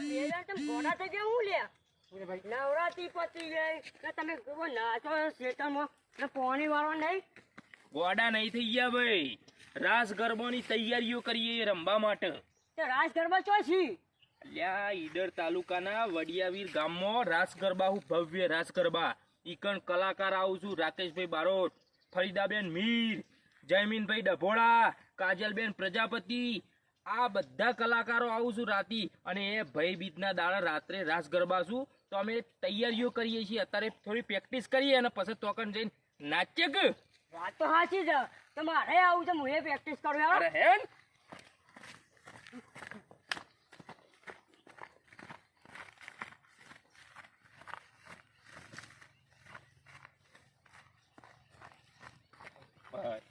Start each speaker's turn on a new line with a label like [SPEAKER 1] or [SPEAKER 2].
[SPEAKER 1] ઘોડા થઈ ગયા હું લે નવરાત્રી પતી ગઈ ને તમે નાચો શેતરમાં ને પાણી વાળો નહીં
[SPEAKER 2] ગોડા નહીં થઈ ગયા ભાઈ. રાસ ગરબાની તૈયારીઓ કરીએ રમવા માટે.
[SPEAKER 1] તે રાસ ગરબા ચો છી
[SPEAKER 2] અલ્યા ઈડર તાલુકાના વડિયાવીર ગામમાં રાસ ગરબા હું ભવ્ય રાસ ગરબા. ઈકણ કલાકાર આવું છું રાકેશભાઈ બારોટ, ફરીદાબેન મીર, જયમીનભાઈ ડભોળા, કાજલબેન પ્રજાપતિ, આ બધા કલાકારો આવું છું રાતી. અને એ ભાઈ બીજના દાડા રાત્રે રાસ ગરબા છું તો અમે તૈયારીઓ કરીએ છીએ. અત્યારે થોડી પ્રેક્ટિસ કરીએ અને પછી તોકન જઈને નાચીએ કે.
[SPEAKER 1] વાત તો સાચી છે તમારે આવું છે હું એ પ્રેક્ટિસ કરું યાર.
[SPEAKER 2] અરે હે ને? Bye.